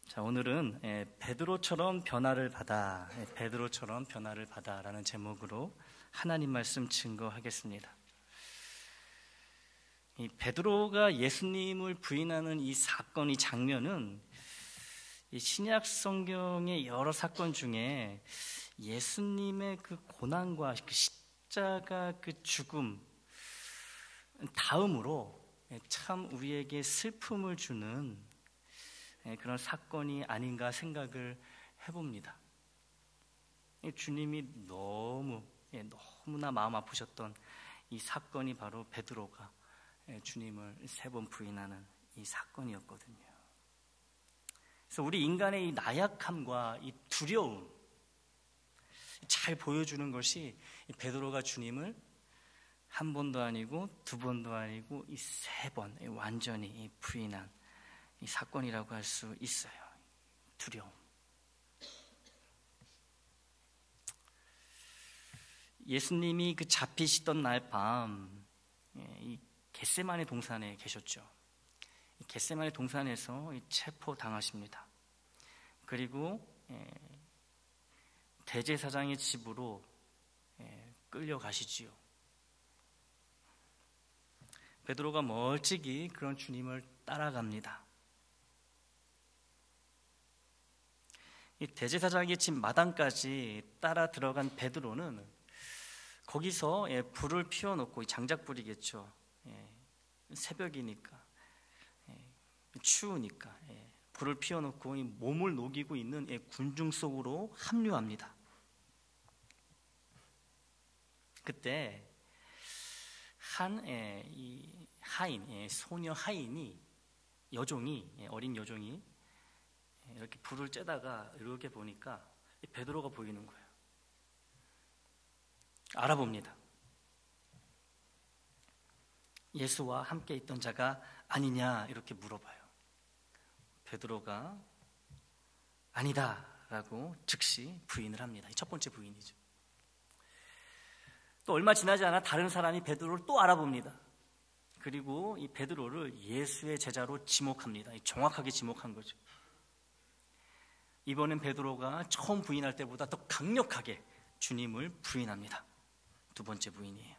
자, 오늘은 베드로처럼 변화를 받아, 베드로처럼 변화를 받아라는 제목으로 하나님 말씀 증거하겠습니다. 이 베드로가 예수님을 부인하는 이 사건, 이 장면은 이 신약 성경의 여러 사건 중에 예수님의 그 고난과 그 십자가 그 죽음 다음으로 참 우리에게 슬픔을 주는 그런 사건이 아닌가 생각을 해봅니다. 주님이 너무나 마음 아프셨던 이 사건이 바로 베드로가 주님을 3번 부인하는 이 사건이었거든요. 그래서 우리 인간의 이 나약함과 이 두려움 잘 보여주는 것이 베드로가 주님을 1번도 아니고 2번도 아니고 이 3번 완전히 부인한 이 사건이라고 할 수 있어요. 두려움. 예수님이 그 잡히시던 날 밤 이 겟세마네 동산에 계셨죠. 이 겟세마네 동산에서 체포당하십니다. 그리고 대제사장의 집으로 끌려가시지요. 베드로가 멀찍이 그런 주님을 따라갑니다. 이 대제사장의 집 마당까지 따라 들어간 베드로는 거기서 불을 피워놓고, 장작불이겠죠. 새벽이니까, 추우니까 불을 피워놓고 몸을 녹이고 있는 군중 속으로 합류합니다. 그때 한 하인, 소녀 하인이, 어린 여종이 이렇게 불을 쬐다가 이렇게 보니까 베드로가 보이는 거예요. 알아봅니다. 예수와 함께 있던 자가 아니냐 이렇게 물어봐요. 베드로가 아니다 라고 즉시 부인을 합니다. 첫 번째 부인이죠. 또 얼마 지나지 않아 다른 사람이 베드로를 또 알아봅니다. 그리고 이 베드로를 예수의 제자로 지목합니다. 정확하게 지목한 거죠. 이번엔 베드로가 처음 부인할 때보다 더 강력하게 주님을 부인합니다. 2번째 부인이에요.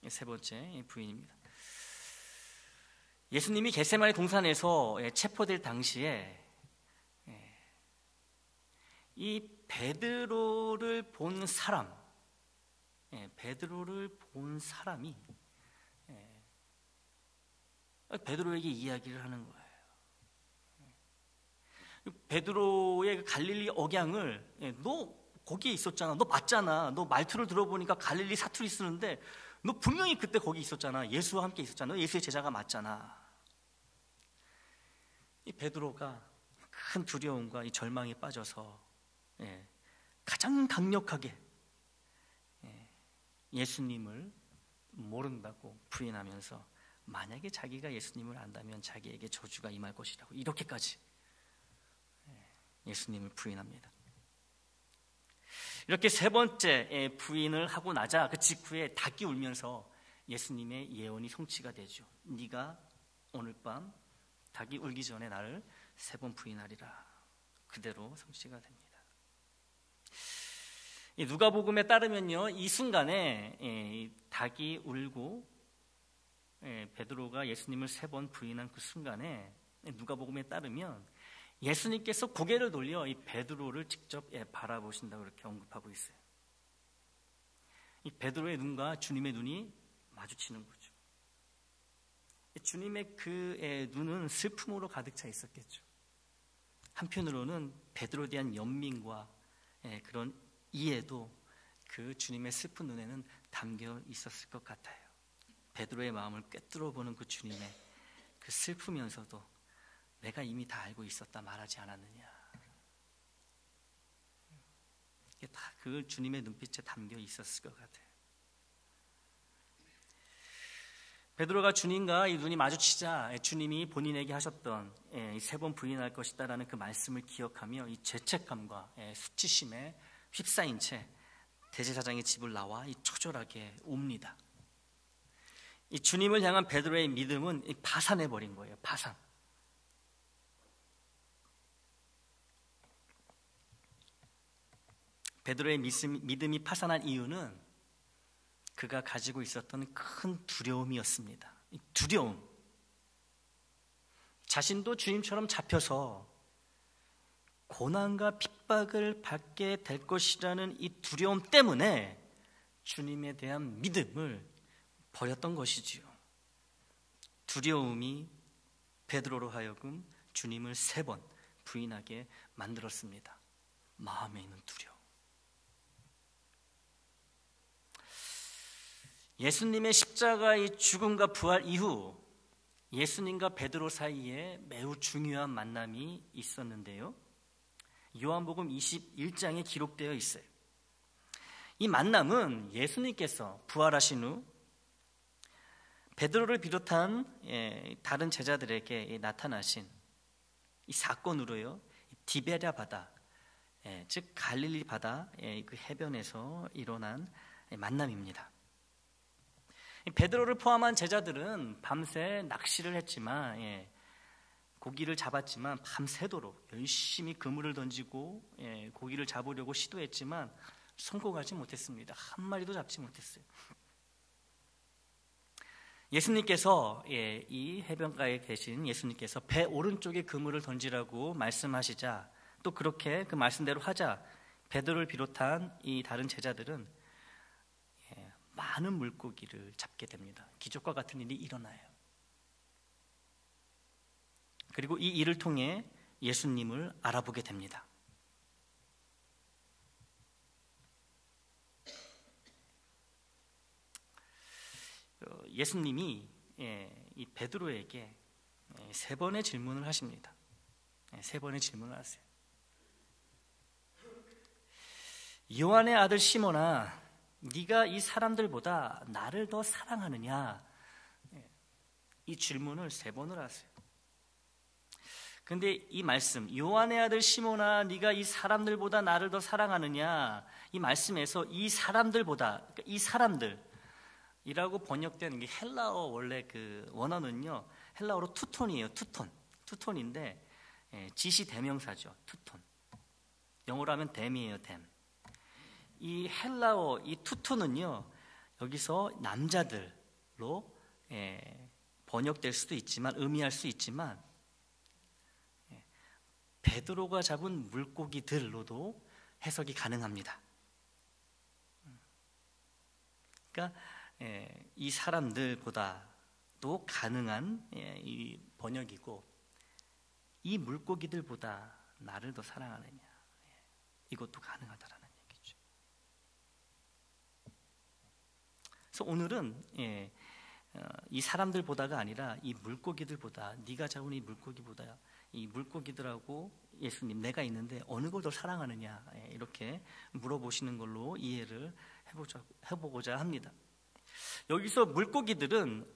3번째 부인입니다. 예수님이 겟세마네 동산에서 체포될 당시에 이 베드로를 본 사람이 베드로에게 이야기를 하는 거예요. 베드로의 갈릴리 억양을 너 거기에 있었잖아, 너 맞잖아, 너 말투를 들어보니까 갈릴리 사투리 쓰는데 너 분명히 그때 거기 있었잖아, 예수와 함께 있었잖아, 너 예수의 제자가 맞잖아. 이 베드로가 큰 두려움과 이 절망에 빠져서 가장 강력하게 예수님을 모른다고 부인하면서 만약에 자기가 예수님을 안다면 자기에게 저주가 임할 것이라고 이렇게까지 예수님을 부인합니다. 이렇게 3번째 부인을 하고 나자 그 직후에 닭이 울면서 예수님의 예언이 성취가 되죠. 네가 오늘 밤 닭이 울기 전에 나를 3번 부인하리라. 그대로 성취가 됩니다. 누가복음에 따르면요, 이 순간에 닭이 울고 베드로가 예수님을 3번 부인한 그 순간에 누가복음에 따르면 예수님께서 고개를 돌려 이 베드로를 직접 바라보신다고 이렇게 언급하고 있어요. 이 베드로의 눈과 주님의 눈이 마주치는 거죠. 주님의 그 눈은 슬픔으로 가득 차 있었겠죠. 한편으로는 베드로에 대한 연민과 그런 이해도 그 주님의 슬픈 눈에는 담겨 있었을 것 같아요. 베드로의 마음을 꿰뚫어 보는 그 주님의 그 슬프면서도 내가 이미 다 알고 있었다 말하지 않았느냐. 이게 다 그 주님의 눈빛에 담겨 있었을 것 같아요. 베드로가 주님과 이 눈이 마주치자 주님이 본인에게 하셨던 3번 부인할 것이다라는 그 말씀을 기억하며 이 죄책감과 수치심에 휩싸인 채 대제사장의 집을 나와 초절하게 옵니다. 이 주님을 향한 베드로의 믿음은 파산해 버린 거예요. 파산. 베드로의 믿음이 파산한 이유는 그가 가지고 있었던 큰 두려움이었습니다. 두려움. 자신도 주님처럼 잡혀서 고난과 핍박을 받게 될 것이라는 이 두려움 때문에 주님에 대한 믿음을 버렸던 것이지요. 두려움이 베드로로 하여금 주님을 3번 부인하게 만들었습니다. 마음에 있는 두려움. 예수님의 십자가의 죽음과 부활 이후 예수님과 베드로 사이에 매우 중요한 만남이 있었는데요. 요한복음 21장에 기록되어 있어요. 이 만남은 예수님께서 부활하신 후 베드로를 비롯한 다른 제자들에게 나타나신 이 사건으로요, 디베랴 바다, 즉 갈릴리 바다 그 해변에서 일어난 만남입니다. 베드로를 포함한 제자들은 밤새 낚시를 했지만, 고기를 잡았지만 밤새도록 열심히 그물을 던지고 고기를 잡으려고 시도했지만 성공하지 못했습니다. 한 마리도 잡지 못했어요. 예수님께서 이 해변가에 계신 예수님께서 배 오른쪽에 그물을 던지라고 말씀하시자, 또 그렇게 그 말씀대로 하자 베드로를 비롯한 이 다른 제자들은 많은 물고기를 잡게 됩니다. 기적과 같은 일이 일어나요. 그리고 이 일을 통해 예수님을 알아보게 됩니다. 예수님이 이 베드로에게 3번의 질문을 하십니다. 3번의 질문을 하세요. 요한의 아들 시몬아, 네가 이 사람들보다 나를 더 사랑하느냐? 이 질문을 3번을 하세요. 근데 이 말씀, 요한의 아들 시몬아, 네가 이 사람들보다 나를 더 사랑하느냐? 이 말씀에서 이 사람들보다, 그러니까 이 사람들이라고 번역되는 게 헬라어 원래 그 원어는요, 헬라어로 투톤이에요. 투톤인데 지시 대명사죠. 투톤. 영어로 하면 댐이에요. 댐. 이 헬라어 이 투톤은요, 여기서 남자들로 번역될 수도 있지만, 의미할 수 있지만, 베드로가 잡은 물고기들로도 해석이 가능합니다. 그러니까 이 사람들보다도 가능한 이 번역이고, 이 물고기들보다 나를 더 사랑하느냐, 이것도 가능하다라는 얘기죠. 그래서 오늘은 이 사람들보다가 아니라 이 물고기들보다, 네가 잡은 이 물고기보다, 이 물고기들하고 예수님, 내가 있는데 어느 걸 더 사랑하느냐, 이렇게 물어보시는 걸로 이해를 해보고자 합니다. 여기서 물고기들은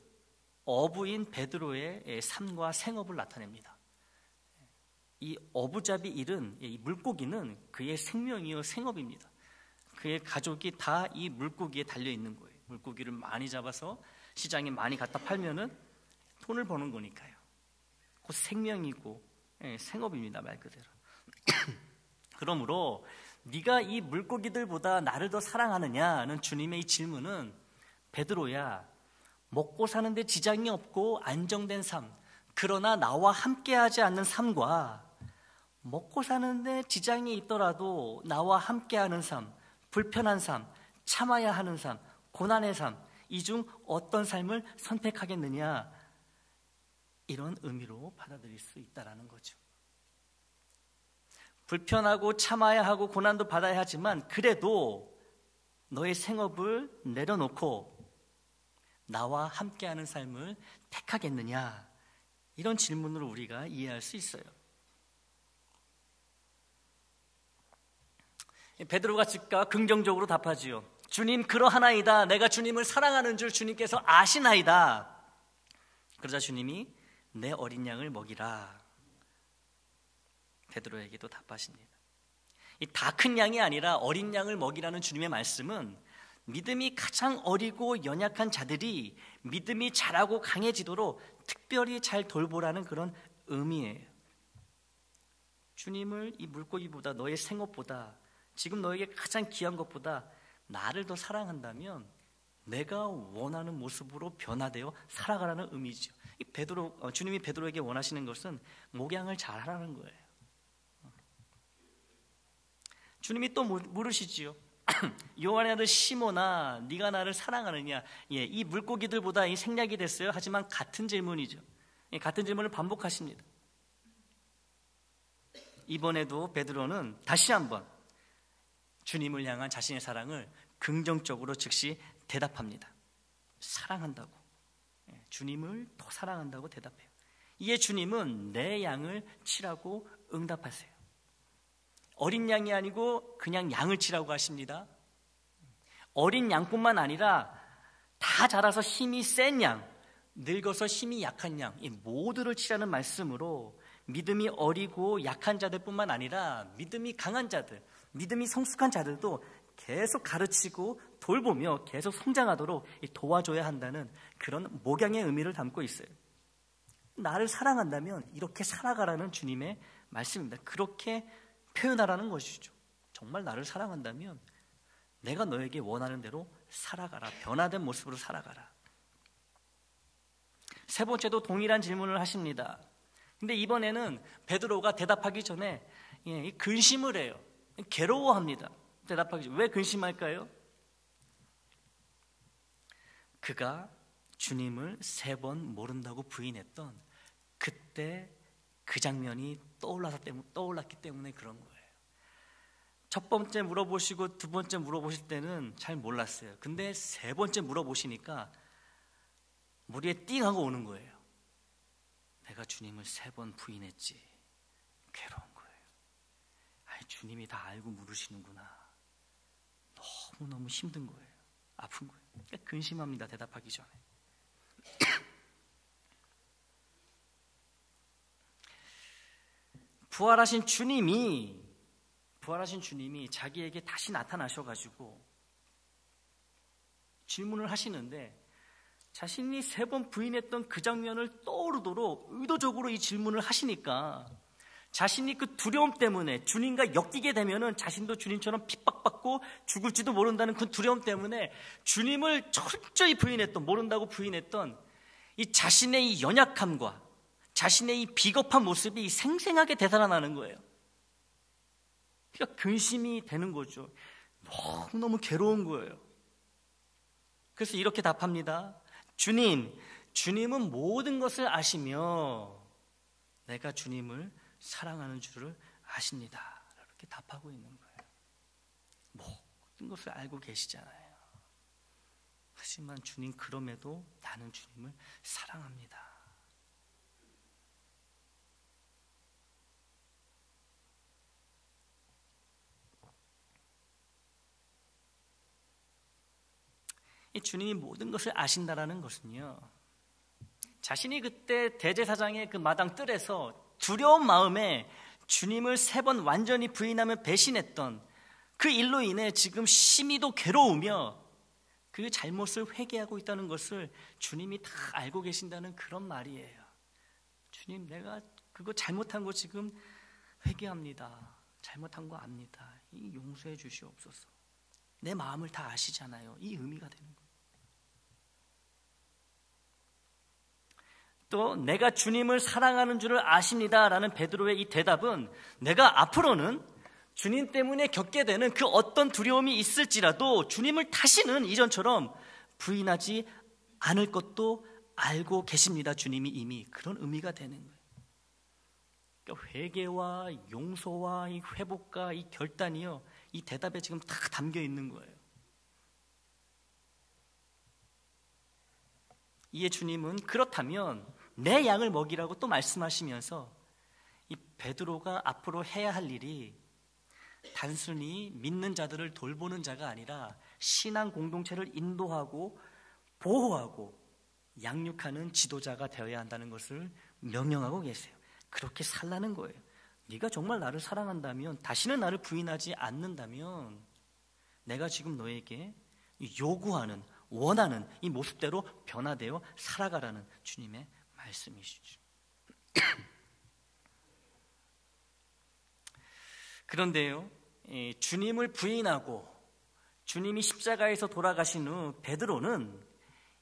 어부인 베드로의 삶과 생업을 나타냅니다. 이 어부잡이 일은, 이 물고기는 그의 생명이요 생업입니다. 그의 가족이 다 이 물고기에 달려있는 거예요. 물고기를 많이 잡아서 시장에 많이 갖다 팔면은 돈을 버는 거니까요. 그 생명이고 생업입니다, 말 그대로. 그러므로 네가 이 물고기들보다 나를 더 사랑하느냐는 주님의 이 질문은, 베드로야, 먹고 사는데 지장이 없고 안정된 삶, 그러나 나와 함께하지 않는 삶과 먹고 사는데 지장이 있더라도 나와 함께하는 삶, 불편한 삶, 참아야 하는 삶, 고난의 삶, 이 중 어떤 삶을 선택하겠느냐, 이런 의미로 받아들일 수 있다는 거죠. 불편하고 참아야 하고 고난도 받아야 하지만 그래도 너의 생업을 내려놓고 나와 함께하는 삶을 택하겠느냐, 이런 질문으로 우리가 이해할 수 있어요. 베드로가 즉각 긍정적으로 답하지요. 주님, 그러하나이다. 내가 주님을 사랑하는 줄 주님께서 아시나이다. 그러자 주님이 내 어린 양을 먹이라, 베드로에게도 답하십니다. 이 다 큰 양이 아니라 어린 양을 먹이라는 주님의 말씀은 믿음이 가장 어리고 연약한 자들이 믿음이 자라고 강해지도록 특별히 잘 돌보라는 그런 의미예요. 주님을 이 물고기보다, 너의 생업보다 지금 너에게 가장 귀한 것보다 나를 더 사랑한다면 내가 원하는 모습으로 변화되어 살아가라는 의미죠. 주님이 베드로에게 원하시는 것은 목양을 잘하라는 거예요. 주님이 또 물으시지요. 요한의 아들 시몬아, 네가 나를 사랑하느냐? 이 물고기들보다 이 생략이 됐어요. 하지만 같은 질문이죠. 같은 질문을 반복하십니다. 이번에도 베드로는 다시 한번 주님을 향한 자신의 사랑을 긍정적으로 즉시 대답합니다. 사랑한다고, 주님을 더 사랑한다고 대답해요. 이에 주님은 내 양을 치라고 응답하세요. 어린 양이 아니고 그냥 양을 치라고 하십니다. 어린 양뿐만 아니라 다 자라서 힘이 센 양, 늙어서 힘이 약한 양, 이 모두를 치라는 말씀으로 믿음이 어리고 약한 자들뿐만 아니라 믿음이 강한 자들, 믿음이 성숙한 자들도 계속 가르치고 돌보며 계속 성장하도록 도와줘야 한다는 그런 목양의 의미를 담고 있어요. 나를 사랑한다면 이렇게 살아가라는 주님의 말씀입니다. 그렇게 표현하라는 것이죠. 정말 나를 사랑한다면 내가 너에게 원하는 대로 살아가라. 변화된 모습으로 살아가라. 세 번째도 동일한 질문을 하십니다. 근데 이번에는 베드로가 대답하기 전에 근심을 해요. 괴로워합니다. 대답하기 전에. 왜 근심할까요? 그가 주님을 3번 모른다고 부인했던 그때 그 장면이 떠올랐기 때문에 그런 거예요. 첫 번째 물어보시고 두 번째 물어보실 때는 잘 몰랐어요. 근데 3번째 물어보시니까 머리에 띵 하고 오는 거예요. 내가 주님을 3번 부인했지. 괴로운 거예요. 주님이 다 알고 물으시는구나. 너무너무 힘든 거예요. 아픈 거예요. 그러니까 근심합니다. 대답하기 전에. 부활하신 주님이 자기에게 다시 나타나셔가지고 질문을 하시는데 자신이 3번 부인했던 그 장면을 떠오르도록 의도적으로 이 질문을 하시니까 자신이 그 두려움 때문에 주님과 엮이게 되면은 자신도 주님처럼 핍박받고 죽을지도 모른다는 그 두려움 때문에 주님을 철저히 모른다고 부인했던 이 자신의 이 연약함과 자신의 이 비겁한 모습이 생생하게 되살아나는 거예요. 그러니까 근심이 되는 거죠. 너무너무 괴로운 거예요. 그래서 이렇게 답합니다. 주님은 모든 것을 아시며 내가 주님을 사랑하는 줄을 아십니다. 이렇게 답하고 있는 거예요. 모든 것을 알고 계시잖아요. 하지만 주님, 그럼에도 나는 주님을 사랑합니다. 이 주님이 모든 것을 아신다라는 것은요, 자신이 그때 대제사장의 그 마당 뜰에서 두려운 마음에 주님을 3번 완전히 부인하며 배신했던 그 일로 인해 지금 심히도 괴로우며 그 잘못을 회개하고 있다는 것을 주님이 다 알고 계신다는 그런 말이에요. 주님, 내가 그거 잘못한 거 지금 회개합니다. 잘못한 거 압니다. 용서해 주시옵소서. 내 마음을 다 아시잖아요. 이 의미가 되는 거예요. 또 내가 주님을 사랑하는 줄을 아십니다라는 베드로의 이 대답은 내가 앞으로는 주님 때문에 겪게 되는 그 어떤 두려움이 있을지라도 주님을 다시는 이전처럼 부인하지 않을 것도 알고 계십니다. 주님이 이미 그런 의미가 되는 거예요. 그러니까 회개와 용서와 이 회복과 이 결단이요, 이 대답에 지금 다 담겨 있는 거예요. 이에 주님은 그렇다면 내 양을 먹이라고 또 말씀하시면서 이 베드로가 앞으로 해야 할 일이 단순히 믿는 자들을 돌보는 자가 아니라 신앙 공동체를 인도하고 보호하고 양육하는 지도자가 되어야 한다는 것을 명령하고 계세요. 그렇게 살라는 거예요. 네가 정말 나를 사랑한다면, 다시는 나를 부인하지 않는다면 내가 지금 너에게 요구하는, 원하는 이 모습대로 변화되어 살아가라는 주님의 말씀이시죠. 그런데요, 주님을 부인하고 주님이 십자가에서 돌아가신 후 베드로는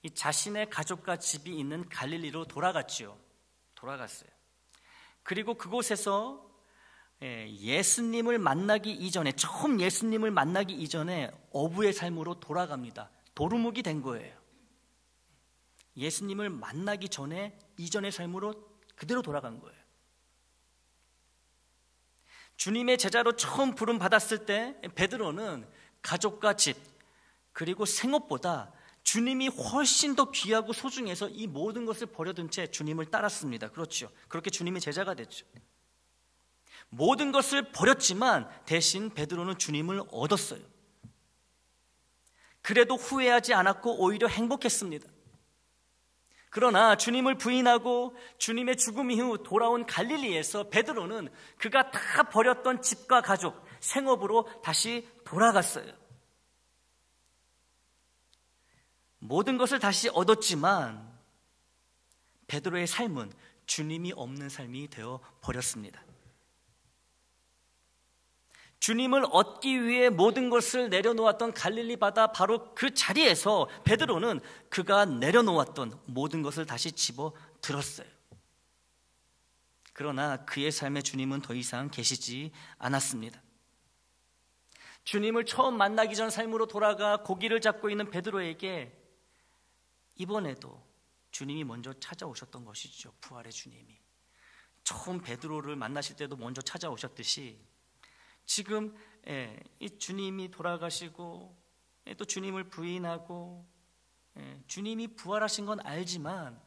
이 자신의 가족과 집이 있는 갈릴리로 돌아갔어요. 그리고 그곳에서 예수님을 만나기 이전에, 처음 예수님을 만나기 이전에 어부의 삶으로 돌아갑니다. 도루묵이 된 거예요. 예수님을 만나기 전에 이전의 삶으로 그대로 돌아간 거예요. 주님의 제자로 처음 부름 받았을 때 베드로는 가족과 집, 그리고 생업보다 주님이 훨씬 더 귀하고 소중해서 이 모든 것을 버려둔 채 주님을 따랐습니다. 그렇죠. 그렇게 주님의 제자가 됐죠. 모든 것을 버렸지만 대신 베드로는 주님을 얻었어요. 그래도 후회하지 않았고 오히려 행복했습니다. 그러나 주님을 부인하고 주님의 죽음 이후 돌아온 갈릴리에서 베드로는 그가 다 버렸던 집과 가족, 생업으로 다시 돌아갔어요. 모든 것을 다시 얻었지만 베드로의 삶은 주님이 없는 삶이 되어 버렸습니다. 주님을 얻기 위해 모든 것을 내려놓았던 갈릴리 바다 바로 그 자리에서 베드로는 그가 내려놓았던 모든 것을 다시 집어 들었어요. 그러나 그의 삶에 주님은 더 이상 계시지 않았습니다. 주님을 처음 만나기 전 삶으로 돌아가 고기를 잡고 있는 베드로에게 이번에도 주님이 먼저 찾아오셨던 것이죠. 부활의 주님이 처음 베드로를 만나실 때도 먼저 찾아오셨듯이 지금 이 주님이 돌아가시고 또 주님을 부인하고 주님이 부활하신 건 알지만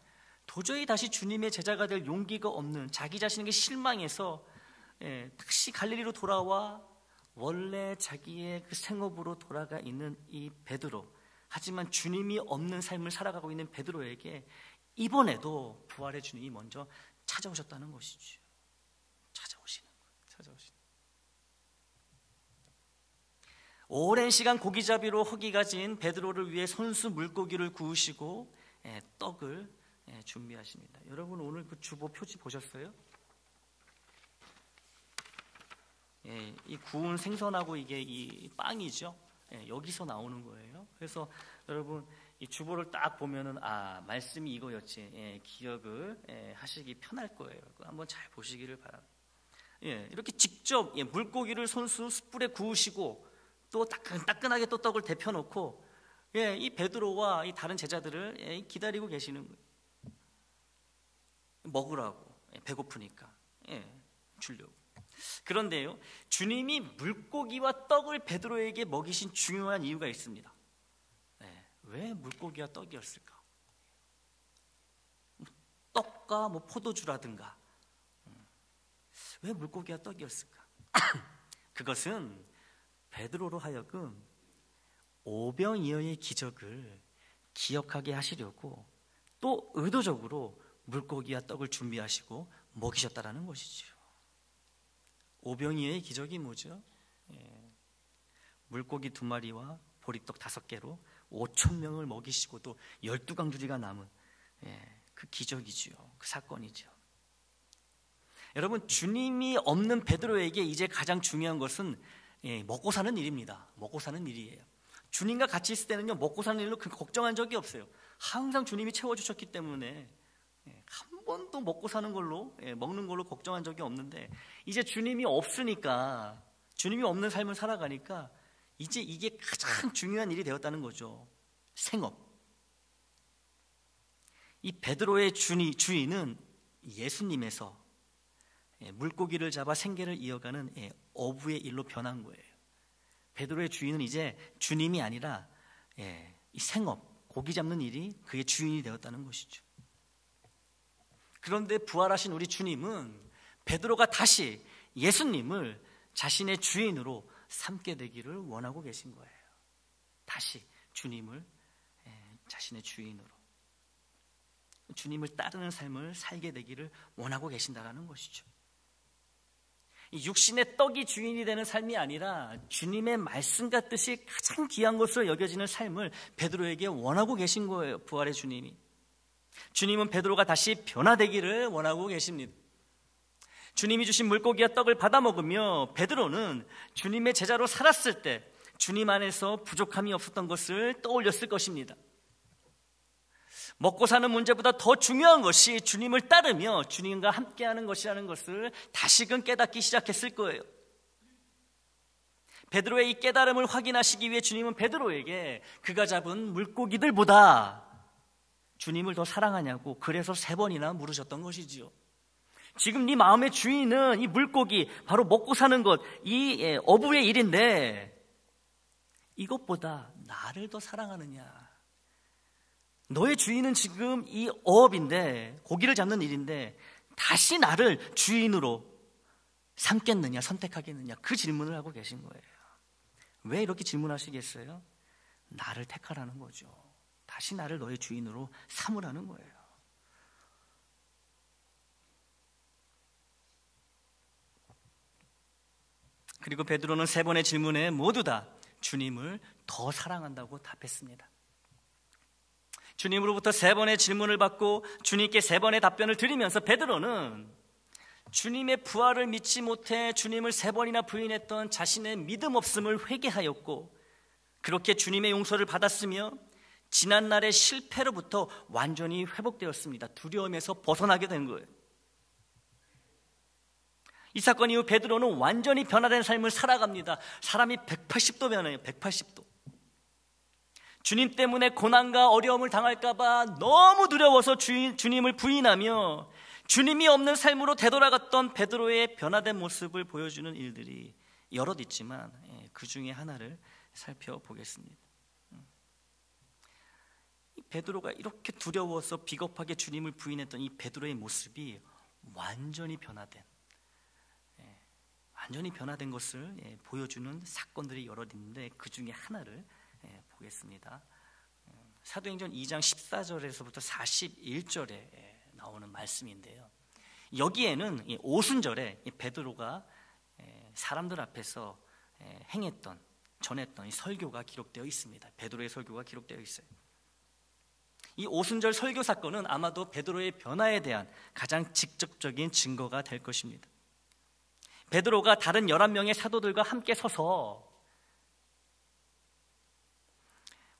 도저히 다시 주님의 제자가 될 용기가 없는 자기 자신에게 실망해서 다시 갈릴리로 돌아와 원래 자기의 그 생업으로 돌아가 있는 이 베드로, 하지만 주님이 없는 삶을 살아가고 있는 베드로에게 이번에도 부활의 주님이 먼저 찾아오셨다는 것이죠. 찾아오시는 거예요. 오랜 시간 고기잡이로 허기가 진 베드로를 위해 손수 물고기를 구우시고 떡을 준비하십니다. 여러분 오늘 그 주보 표지 보셨어요? 이 구운 생선하고 이게 이 빵이죠. 여기서 나오는 거예요. 그래서 여러분 이 주보를 딱 보면은 말씀이 이거였지. 기억을 하시기 편할 거예요. 한번 잘 보시기를 바랍니다. 이렇게 직접 물고기를 손수 숯불에 구우시고 또 따끈하게 또 떡을 데펴놓고 이 베드로와 이 다른 제자들을 기다리고 계시는 거예요. 먹으라고, 배고프니까 주려고. 그런데요, 주님이 물고기와 떡을 베드로에게 먹이신 중요한 이유가 있습니다. 왜 물고기와 떡이었을까? 떡과 포도주라든가 왜 물고기와 떡이었을까? 그것은 베드로로 하여금 오병이어의 기적을 기억하게 하시려고 또 의도적으로 물고기와 떡을 준비하시고 먹이셨다라는 것이죠. 오병이어의 기적이 뭐죠? 물고기 2마리와 보리떡 5개로 5,000명을 먹이시고 또 12강주리가 남은 그 기적이죠. 그 사건이죠. 여러분, 주님이 없는 베드로에게 이제 가장 중요한 것은 먹고 사는 일입니다. 먹고 사는 일이에요. 주님과 같이 있을 때는요, 먹고 사는 일로 걱정한 적이 없어요. 항상 주님이 채워주셨기 때문에 한 번도 먹고 사는 걸로, 먹는 걸로 걱정한 적이 없는데, 이제 주님이 없으니까, 주님이 없는 삶을 살아가니까 이제 이게 가장 중요한 일이 되었다는 거죠. 생업. 이 베드로의 주인은 예수님에서 물고기를 잡아 생계를 이어가는 어부의 일로 변한 거예요. 베드로의 주인은 이제 주님이 아니라 이 생업, 고기 잡는 일이 그의 주인이 되었다는 것이죠. 그런데 부활하신 우리 주님은 베드로가 다시 예수님을 자신의 주인으로 삼게 되기를 원하고 계신 거예요. 다시 주님을 자신의 주인으로, 주님을 따르는 삶을 살게 되기를 원하고 계신다는 것이죠. 육신의 떡이 주인이 되는 삶이 아니라 주님의 말씀 같듯이 가장 귀한 것으로 여겨지는 삶을 베드로에게 원하고 계신 거예요. 부활의 주님이. 주님은 베드로가 다시 변화되기를 원하고 계십니다. 주님이 주신 물고기와 떡을 받아 먹으며 베드로는 주님의 제자로 살았을 때 주님 안에서 부족함이 없었던 것을 떠올렸을 것입니다. 먹고 사는 문제보다 더 중요한 것이 주님을 따르며 주님과 함께하는 것이라는 것을 다시금 깨닫기 시작했을 거예요. 베드로의 이 깨달음을 확인하시기 위해 주님은 베드로에게 그가 잡은 물고기들보다 주님을 더 사랑하냐고 그래서 3번이나 물으셨던 것이지요. 지금 네 마음의 주인은 이 물고기, 바로 먹고 사는 것, 이 어부의 일인데 이것보다 나를 더 사랑하느냐? 너의 주인은 지금 이 어업인데, 고기를 잡는 일인데 다시 나를 주인으로 삼겠느냐, 선택하겠느냐, 그 질문을 하고 계신 거예요. 왜 이렇게 질문하시겠어요? 나를 택하라는 거죠. 다시 나를 너의 주인으로 삼으라는 거예요. 그리고 베드로는 3번의 질문에 모두 다 주님을 더 사랑한다고 답했습니다. 주님으로부터 3번의 질문을 받고 주님께 3번의 답변을 드리면서 베드로는 주님의 부활을 믿지 못해 주님을 3번이나 부인했던 자신의 믿음 없음을 회개하였고, 그렇게 주님의 용서를 받았으며 지난날의 실패로부터 완전히 회복되었습니다. 두려움에서 벗어나게 된 거예요. 이 사건 이후 베드로는 완전히 변화된 삶을 살아갑니다. 사람이 180도 변해요. 180도. 주님 때문에 고난과 어려움을 당할까봐 너무 두려워서 주님을 부인하며 주님이 없는 삶으로 되돌아갔던 베드로의 변화된 모습을 보여주는 일들이 여럿 있지만 그 중에 하나를 살펴보겠습니다. 베드로가 이렇게 두려워서 비겁하게 주님을 부인했던 이 베드로의 모습이 완전히 변화된 것을 보여주는 사건들이 여럿 있는데 그 중에 하나를 보겠습니다. 사도행전 2장 14절에서부터 41절에 나오는 말씀인데요. 여기에는 오순절에 베드로가 사람들 앞에서 전했던 이 설교가 기록되어 있습니다. 베드로의 설교가 기록되어 있어요. 이 오순절 설교 사건은 아마도 베드로의 변화에 대한 가장 직접적인 증거가 될 것입니다. 베드로가 다른 11명의 사도들과 함께 서서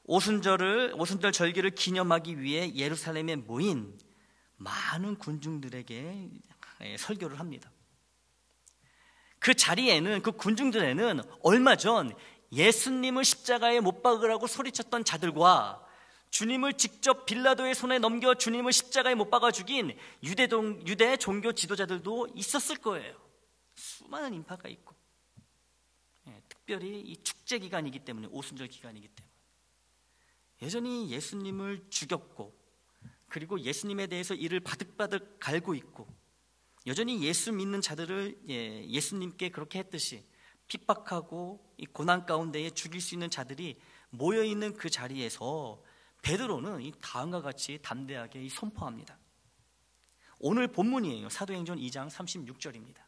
오순절 절기를 기념하기 위해 예루살렘에 모인 많은 군중들에게 설교를 합니다. 그 자리에는, 그 군중들에는 얼마 전 예수님을 십자가에 못 박으라고 소리쳤던 자들과 주님을 직접 빌라도의 손에 넘겨 주님을 십자가에 못 박아 죽인 유대 종교 지도자들도 있었을 거예요. 수많은 인파가 있고, 특별히 이 축제 기간이기 때문에, 오순절 기간이기 때문에 여전히 예수님을 죽였고, 그리고 예수님에 대해서 이를 바득바득 갈고 있고, 여전히 예수 믿는 자들을 예수님께 그렇게 했듯이 핍박하고 이 고난 가운데에 죽일 수 있는 자들이 모여있는 그 자리에서 베드로는 이 다음과 같이 담대하게 선포합니다. 오늘 본문이에요. 사도행전 2장 36절입니다.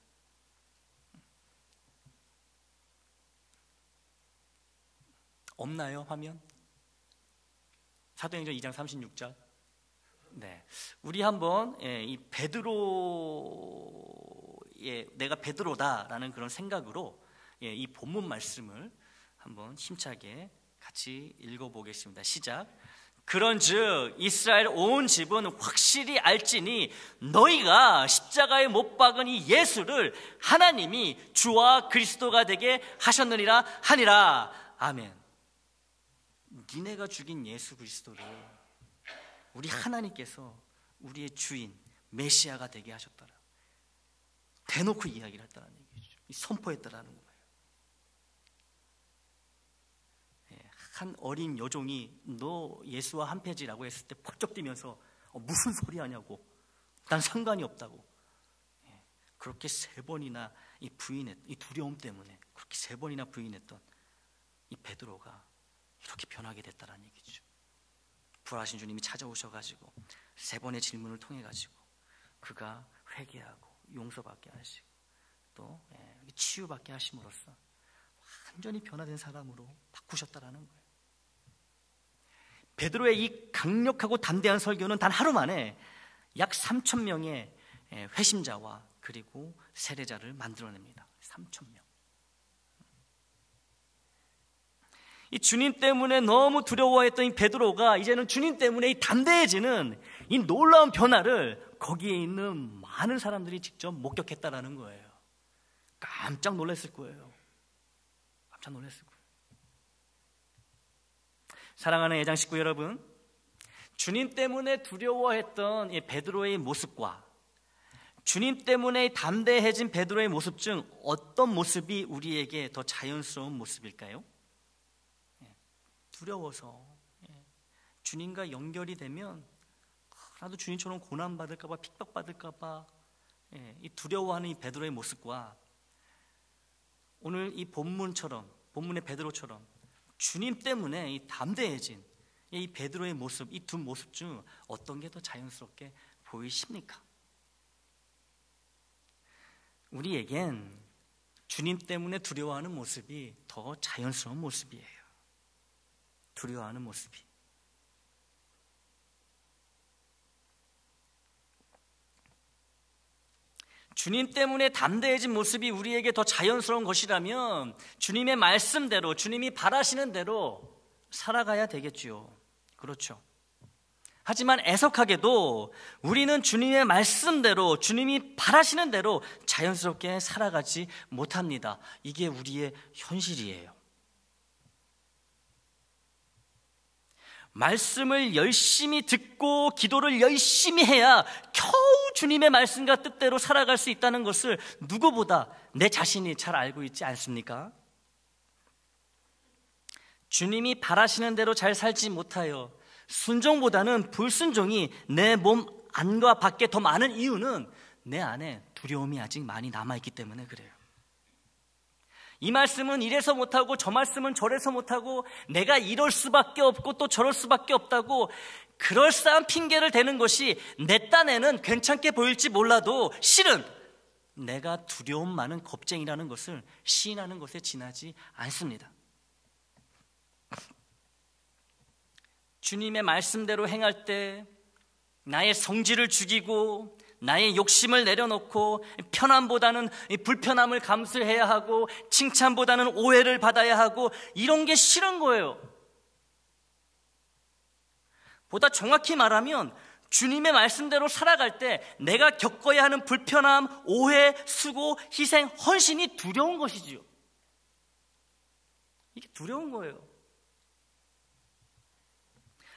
없나요, 화면? 사도행전 2장 36절. 네, 우리 한번 이 내가 베드로다라는 그런 생각으로 이 본문 말씀을 한번 힘차게 같이 읽어보겠습니다. 시작. 그런즉 이스라엘 온 집은 확실히 알지니 너희가 십자가에 못 박은 이 예수를 하나님이 주와 그리스도가 되게 하셨느니라 하니라. 아멘. 니네가 죽인 예수 그리스도를 우리 하나님께서 우리의 주인 메시아가 되게 하셨더라. 대놓고 이야기를 했다는 얘기죠. 선포했다라는 거예요. 한 어린 여종이 너 예수와 한패지라고 했을 때 펄쩍 뛰면서 무슨 소리 하냐고, 난 상관이 없다고. 그렇게 3번이나 이 두려움 때문에 그렇게 3번이나 부인했던 이 베드로가 이렇게 변하게 됐다는 얘기죠. 부활하신 주님이 찾아오셔가지고 3번의 질문을 통해가지고 그가 회개하고 용서받게 하시고 또 치유받게 하심으로써 완전히 변화된 사람으로 바꾸셨다라는 거예요. 베드로의 이 강력하고 담대한 설교는 단 하루 만에 약 3,000명의 회심자와 그리고 세례자를 만들어냅니다. 3,000명. 이 주님 때문에 너무 두려워했던 이 베드로가 이제는 주님 때문에 이 담대해지는 이 놀라운 변화를 거기에 있는 많은 사람들이 직접 목격했다라는 거예요. 깜짝 놀랐을 거예요. 깜짝 놀랐을 거예요. 사랑하는 애장 식구 여러분, 주님 때문에 두려워했던 이 베드로의 모습과 주님 때문에 담대해진 베드로의 모습 중 어떤 모습이 우리에게 더 자연스러운 모습일까요? 두려워서 주님과 연결이 되면 나도 주님처럼 고난받을까 봐, 핍박받을까 봐 이 두려워하는 이 베드로의 모습과 오늘 이 본문의 베드로처럼 주님 때문에 이 담대해진 이 베드로의 모습, 이 두 모습 중 어떤 게 더 자연스럽게 보이십니까? 우리에겐 주님 때문에 두려워하는 모습이 더 자연스러운 모습이에요. 두려워하는 모습이. 주님 때문에 담대해진 모습이 우리에게 더 자연스러운 것이라면 주님의 말씀대로, 주님이 바라시는 대로 살아가야 되겠지요. 그렇죠. 하지만 애석하게도 우리는 주님의 말씀대로, 주님이 바라시는 대로 자연스럽게 살아가지 못합니다. 이게 우리의 현실이에요. 말씀을 열심히 듣고 기도를 열심히 해야 겨우 주님의 말씀과 뜻대로 살아갈 수 있다는 것을 누구보다 내 자신이 잘 알고 있지 않습니까? 주님이 바라시는 대로 잘 살지 못하여 순종보다는 불순종이 내 몸 안과 밖에 더 많은 이유는 내 안에 두려움이 아직 많이 남아있기 때문에 그래요. 이 말씀은 이래서 못하고 저 말씀은 저래서 못하고 내가 이럴 수밖에 없고 또 저럴 수밖에 없다고 그럴싸한 핑계를 대는 것이 내 딴에는 괜찮게 보일지 몰라도 실은 내가 두려움 많은 겁쟁이라는 것을 시인하는 것에 지나지 않습니다. 주님의 말씀대로 행할 때 나의 성질을 죽이고 나의 욕심을 내려놓고 편함보다는 불편함을 감수해야 하고 칭찬보다는 오해를 받아야 하고 이런 게 싫은 거예요. 보다 정확히 말하면 주님의 말씀대로 살아갈 때 내가 겪어야 하는 불편함, 오해, 수고, 희생, 헌신이 두려운 것이지요. 이게 두려운 거예요.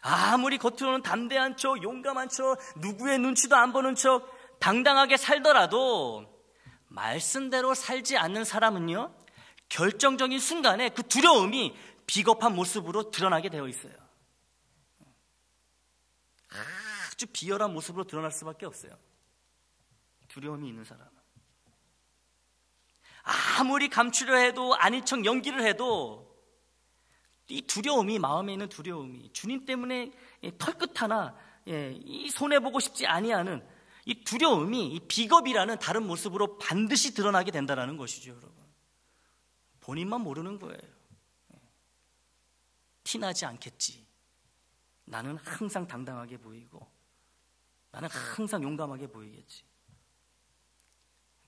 아무리 겉으로는 담대한 척, 용감한 척, 누구의 눈치도 안 보는 척 당당하게 살더라도 말씀대로 살지 않는 사람은요, 결정적인 순간에 그 두려움이 비겁한 모습으로 드러나게 되어 있어요. 아주 비열한 모습으로 드러날 수밖에 없어요. 두려움이 있는 사람은. 아무리 감추려 해도 아닌 척 연기를 해도 이 두려움이, 마음에 있는 두려움이 주님 때문에 털끝 하나 이 손해보고 싶지 아니하는 이 두려움이 이 비겁이라는 다른 모습으로 반드시 드러나게 된다는 것이죠. 여러분, 본인만 모르는 거예요. 티나지 않겠지. 나는 항상 당당하게 보이고 나는 항상 용감하게 보이겠지.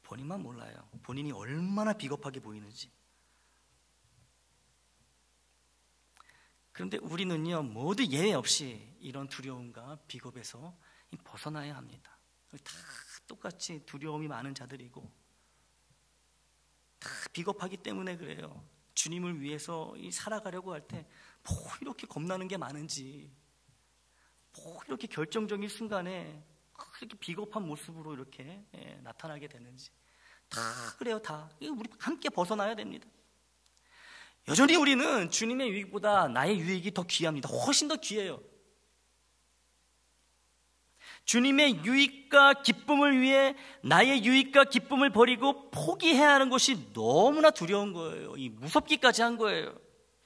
본인만 몰라요. 본인이 얼마나 비겁하게 보이는지. 그런데 우리는요, 모두 예외 없이 이런 두려움과 비겁에서 벗어나야 합니다. 다 똑같이 두려움이 많은 자들이고 다 비겁하기 때문에 그래요. 주님을 위해서 살아가려고 할 때 뭐 이렇게 겁나는 게 많은지, 뭐 이렇게 결정적인 순간에 이렇게 비겁한 모습으로 이렇게 나타나게 되는지 다 그래요. 다 우리 함께 벗어나야 됩니다. 여전히 우리는 주님의 유익보다 나의 유익이 더 귀합니다. 훨씬 더 귀해요. 주님의 유익과 기쁨을 위해 나의 유익과 기쁨을 버리고 포기해야 하는 것이 너무나 두려운 거예요. 이 무섭기까지 한 거예요.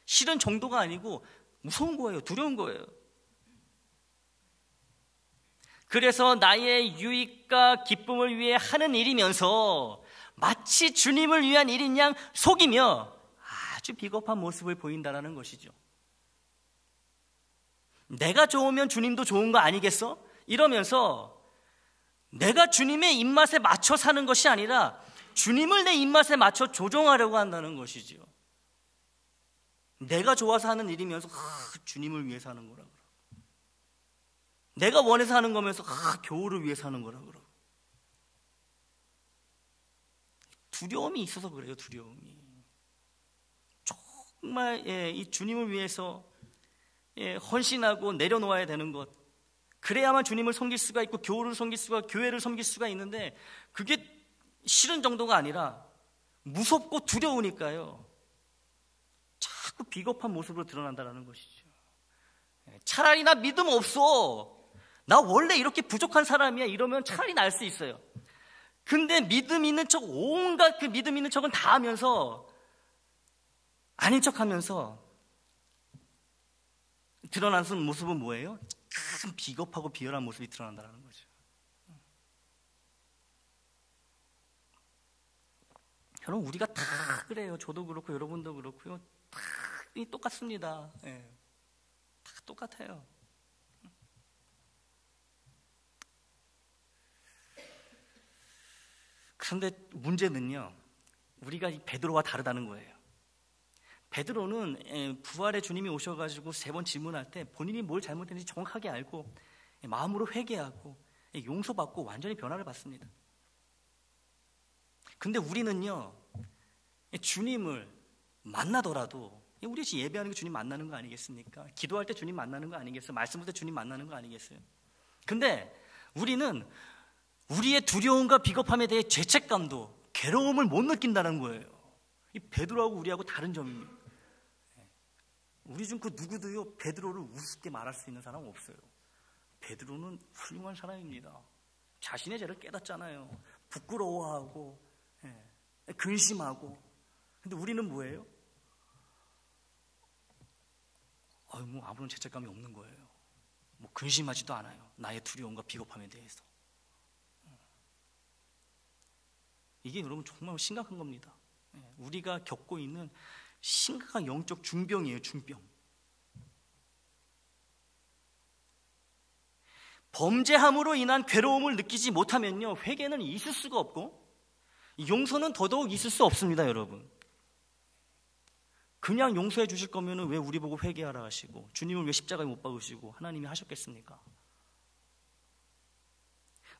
싫은 정도가 아니고 무서운 거예요. 두려운 거예요. 그래서 나의 유익과 기쁨을 위해 하는 일이면서 마치 주님을 위한 일인 양 속이며 아주 비겁한 모습을 보인다는 것이죠. 내가 좋으면 주님도 좋은 거 아니겠어? 이러면서 내가 주님의 입맛에 맞춰 사는 것이 아니라 주님을 내 입맛에 맞춰 조종하려고 한다는 것이지요. 내가 좋아서 하는 일이면서 주님을 위해서 하는 거라 그러고, 내가 원해서 하는 거면서 교우를 위해서 하는 거라 그러고. 두려움이 있어서 그래요. 두려움이. 정말 이 주님을 위해서 헌신하고 내려놓아야 되는 것, 그래야만 주님을 섬길 수가 있고 교우를 섬길 수가, 교회를 섬길 수가 있는데, 그게 싫은 정도가 아니라 무섭고 두려우니까요, 자꾸 비겁한 모습으로 드러난다는 것이죠. 차라리 나 믿음 없어, 나 원래 이렇게 부족한 사람이야, 이러면 차라리 나을 수 있어요. 근데 믿음 있는 척, 온갖 그 믿음 있는 척은 다 하면서, 아닌 척 하면서 드러나는 모습은 뭐예요? 참 비겁하고 비열한 모습이 드러난다는 거죠. 여러분, 우리가 다 그래요. 저도 그렇고 여러분도 그렇고요. 다 똑같습니다. 다 똑같아요. 그런데 문제는요, 우리가 베드로와 다르다는 거예요. 베드로는 부활의 주님이 오셔가지고 3번 질문할 때 본인이 뭘 잘못했는지 정확하게 알고 마음으로 회개하고 용서받고 완전히 변화를 받습니다. 근데 우리는요, 주님을 만나더라도, 우리 예배하는 게 주님 만나는 거 아니겠습니까? 기도할 때 주님 만나는 거 아니겠어요? 말씀할 때 주님 만나는 거 아니겠어요? 근데 우리는 우리의 두려움과 비겁함에 대해 죄책감도, 괴로움을 못 느낀다는 거예요. 이 베드로하고 우리하고 다른 점입니다. 우리 중 그 누구도요, 베드로를 우습게 말할 수 있는 사람은 없어요. 베드로는 훌륭한 사람입니다. 자신의 죄를 깨닫잖아요. 부끄러워하고 근심하고. 근데 우리는 뭐예요? 뭐 아무런 죄책감이 없는 거예요. 뭐 근심하지도 않아요. 나의 두려움과 비겁함에 대해서. 이게 여러분 정말 심각한 겁니다. 우리가 겪고 있는 심각한 영적 중병이에요. 중병. 범죄함으로 인한 괴로움을 느끼지 못하면요, 회개는 있을 수가 없고 용서는 더더욱 있을 수 없습니다. 여러분, 그냥 용서해 주실 거면 왜 우리 보고 회개하라 하시고, 주님을 왜 십자가에 못 박으시고 하나님이 하셨겠습니까?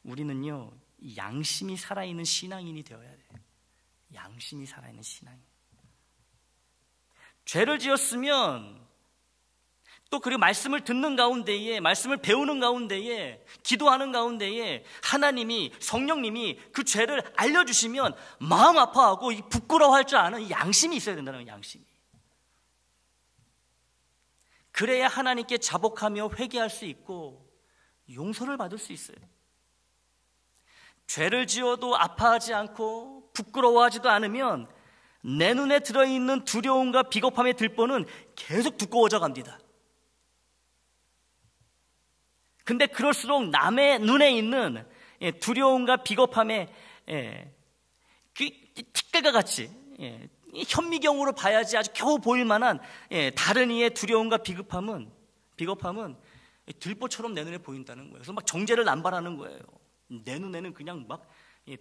우리는요, 양심이 살아있는 신앙인이 되어야 돼요. 양심이 살아있는 신앙인. 죄를 지었으면 또 그리고 말씀을 듣는 가운데에, 말씀을 배우는 가운데에, 기도하는 가운데에 하나님이, 성령님이 그 죄를 알려주시면 마음 아파하고 부끄러워할 줄 아는 이 양심이 있어야 된다는 거예요. 양심이. 그래야 하나님께 자복하며 회개할 수 있고 용서를 받을 수 있어요. 죄를 지어도 아파하지 않고 부끄러워하지도 않으면 내 눈에 들어있는 두려움과 비겁함의 들보는 계속 두꺼워져 갑니다. 근데 그럴수록 남의 눈에 있는 두려움과 비겁함의 티끌과 같이 현미경으로 봐야지 아주 겨우 보일 만한 다른 이의 두려움과 비겁함은 들보처럼 내 눈에 보인다는 거예요. 그래서 막 정죄를 남발하는 거예요. 내 눈에는 그냥 막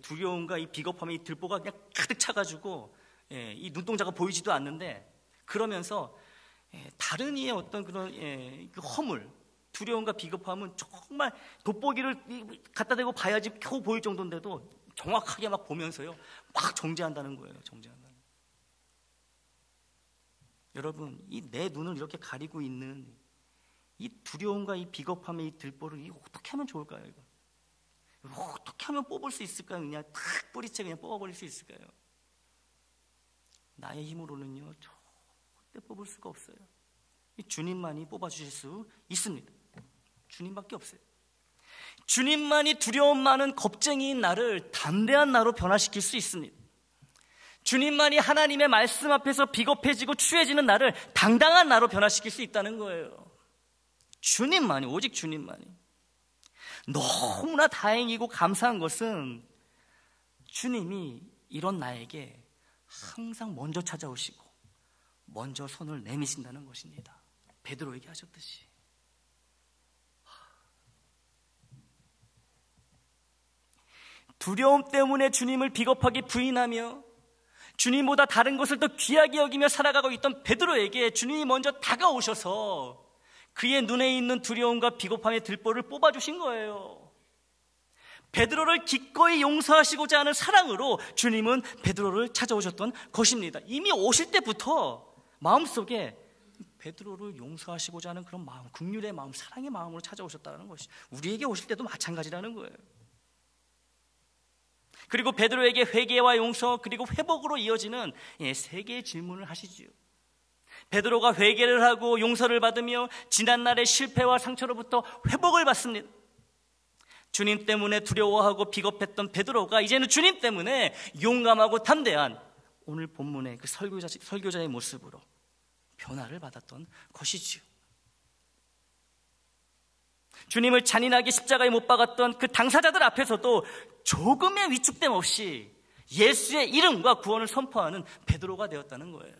두려움과 이 비겁함의 이 들보가 그냥 가득 차가지고 이 눈동자가 보이지도 않는데, 그러면서 다른 이의 어떤 그런 그 허물, 두려움과 비겁함은 정말 돋보기를 갖다 대고 봐야지 겨우 보일 정도인데도 정확하게 막 보면서요, 막 정죄한다는 거예요. 정죄한다는 거예요. 여러분, 이 내 눈을 이렇게 가리고 있는 이 두려움과 이 비겁함의 이 들보를 어떻게 하면 좋을까요? 이거 어떻게 하면 뽑을 수 있을까요? 그냥 탁 뿌리채 그냥 뽑아버릴 수 있을까요? 나의 힘으로는요, 절대 뽑을 수가 없어요. 주님만이 뽑아주실 수 있습니다. 주님밖에 없어요. 주님만이 두려움 많은 겁쟁이인 나를 담대한 나로 변화시킬 수 있습니다. 주님만이 하나님의 말씀 앞에서 비겁해지고 추해지는 나를 당당한 나로 변화시킬 수 있다는 거예요. 주님만이, 오직 주님만이. 너무나 다행이고 감사한 것은 주님이 이런 나에게 항상 먼저 찾아오시고 먼저 손을 내미신다는 것입니다. 베드로에게 하셨듯이. 두려움 때문에 주님을 비겁하게 부인하며 주님보다 다른 것을 더 귀하게 여기며 살아가고 있던 베드로에게 주님이 먼저 다가오셔서 그의 눈에 있는 두려움과 비겁함의 들보를 뽑아주신 거예요. 베드로를 기꺼이 용서하시고자 하는 사랑으로 주님은 베드로를 찾아오셨던 것입니다. 이미 오실 때부터 마음속에 베드로를 용서하시고자 하는 그런 마음, 긍휼의 마음, 사랑의 마음으로 찾아오셨다는 것이 우리에게 오실 때도 마찬가지라는 거예요. 그리고 베드로에게 회개와 용서 그리고 회복으로 이어지는 세 개의 질문을 하시지요. 베드로가 회개를 하고 용서를 받으며 지난날의 실패와 상처로부터 회복을 받습니다. 주님 때문에 두려워하고 비겁했던 베드로가 이제는 주님 때문에 용감하고 담대한 오늘 본문의 그 설교자의 모습으로 변화를 받았던 것이지요. 주님을 잔인하게 십자가에 못 박았던 그 당사자들 앞에서도 조금의 위축됨 없이 예수의 이름과 구원을 선포하는 베드로가 되었다는 거예요.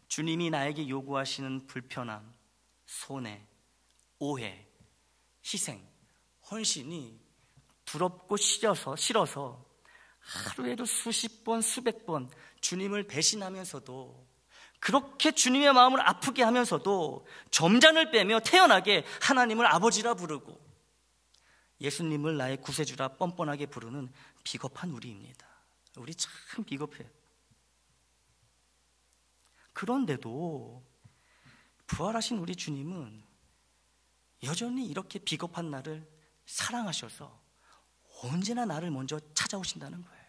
주님이 나에게 요구하시는 불편함, 손해, 오해, 희생, 헌신이 두렵고 싫어서 하루에도 수십 번, 수백 번 주님을 배신하면서도 그렇게 주님의 마음을 아프게 하면서도 점잔을 빼며 태연하게 하나님을 아버지라 부르고 예수님을 나의 구세주라 뻔뻔하게 부르는 비겁한 우리입니다. 우리 참 비겁해요. 그런데도 부활하신 우리 주님은 여전히 이렇게 비겁한 나를 사랑하셔서 언제나 나를 먼저 찾아오신다는 거예요.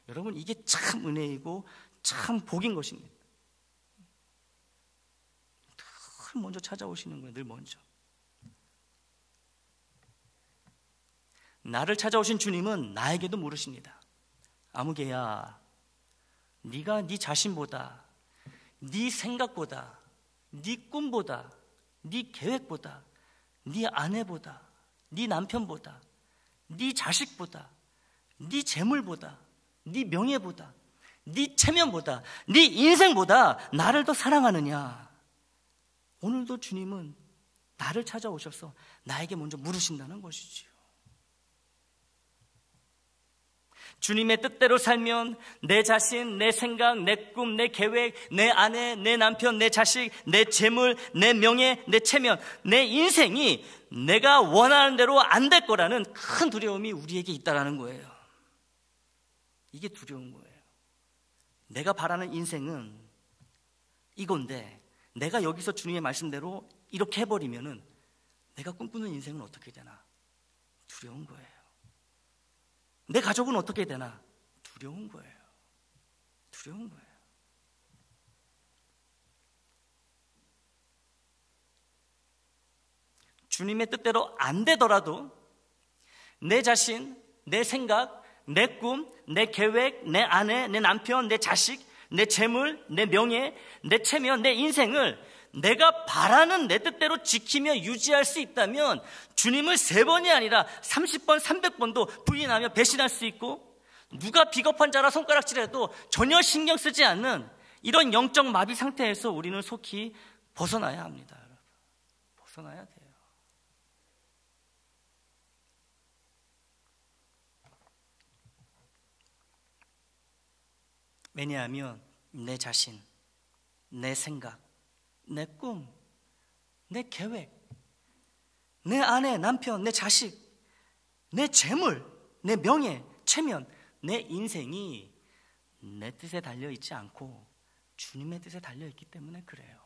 여러분, 이게 참 은혜이고 참 복인 것입니다. 늘 먼저 찾아오시는 거예요. 늘 먼저. 나를 찾아오신 주님은 나에게도 물으십니다. 아무개야, 네가 네 자신보다, 네 생각보다, 네 꿈보다, 네 계획보다, 네 아내보다, 네 남편보다, 네 자식보다, 네 재물보다, 네 명예보다, 네 체면보다, 네 인생보다 나를 더 사랑하느냐? 오늘도 주님은 나를 찾아오셔서 나에게 먼저 물으신다는 것이지요. 주님의 뜻대로 살면 내 자신, 내 생각, 내 꿈, 내 계획, 내 아내, 내 남편, 내 자식, 내 재물, 내 명예, 내 체면, 내 인생이 내가 원하는 대로 안 될 거라는 큰 두려움이 우리에게 있다라는 거예요. 이게 두려운 거예요. 내가 바라는 인생은 이건데 내가 여기서 주님의 말씀대로 이렇게 해버리면은 내가 꿈꾸는 인생은 어떻게 되나? 두려운 거예요. 내 가족은 어떻게 되나? 두려운 거예요. 두려운 거예요. 주님의 뜻대로 안 되더라도 내 자신, 내 생각, 내 꿈, 내 계획, 내 아내, 내 남편, 내 자식, 내 재물, 내 명예, 내 체면, 내 인생을 내가 바라는 내 뜻대로 지키며 유지할 수 있다면 주님을 3번이 아니라 30번, 300번도 부인하며 배신할 수 있고 누가 비겁한 자라 손가락질해도 전혀 신경 쓰지 않는 이런 영적 마비 상태에서 우리는 속히 벗어나야 합니다. 여러분. 벗어나야 돼요. 왜냐하면 내 자신, 내 생각, 내 꿈, 내 계획, 내 아내, 남편, 내 자식, 내 재물, 내 명예, 체면, 내 인생이 내 뜻에 달려있지 않고 주님의 뜻에 달려있기 때문에 그래요.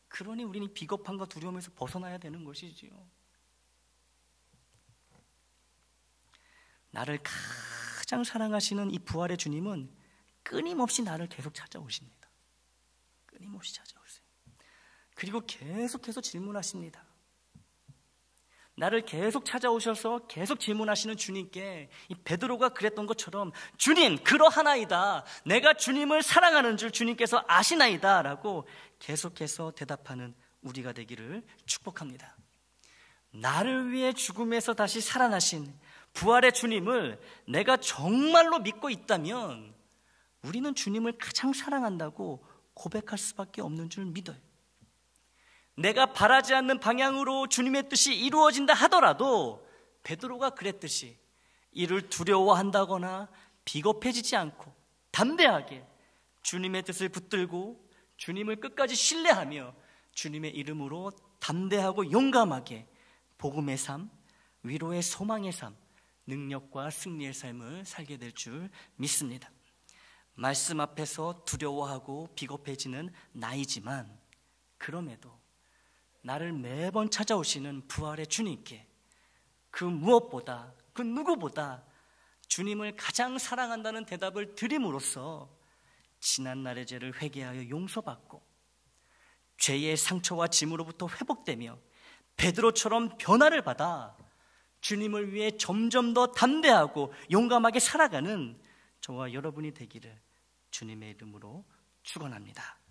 그러니 우리는 비겁함과 두려움에서 벗어나야 되는 것이지요. 나를 가장 사랑하시는 이 부활의 주님은 끊임없이 나를 계속 찾아오십니다. 끊임없이 찾아오세요. 그리고 계속해서 질문하십니다. 나를 계속 찾아오셔서 계속 질문하시는 주님께 이 베드로가 그랬던 것처럼 주님 그러하나이다, 내가 주님을 사랑하는 줄 주님께서 아시나이다 라고 계속해서 대답하는 우리가 되기를 축복합니다. 나를 위해 죽음에서 다시 살아나신 부활의 주님을 내가 정말로 믿고 있다면 우리는 주님을 가장 사랑한다고 고백할 수밖에 없는 줄 믿어요. 내가 바라지 않는 방향으로 주님의 뜻이 이루어진다 하더라도 베드로가 그랬듯이 이를 두려워한다거나 비겁해지지 않고 담대하게 주님의 뜻을 붙들고 주님을 끝까지 신뢰하며 주님의 이름으로 담대하고 용감하게 복음의 삶, 위로의 소망의 삶, 능력과 승리의 삶을 살게 될 줄 믿습니다. 말씀 앞에서 두려워하고 비겁해지는 나이지만 그럼에도 나를 매번 찾아오시는 부활의 주님께 그 무엇보다 그 누구보다 주님을 가장 사랑한다는 대답을 드림으로써 지난날의 죄를 회개하여 용서받고 죄의 상처와 짐으로부터 회복되며 베드로처럼 변화를 받아 주님을 위해 점점 더 담대하고 용감하게 살아가는 저와 여러분이 되기를 주님의 이름으로 축원합니다.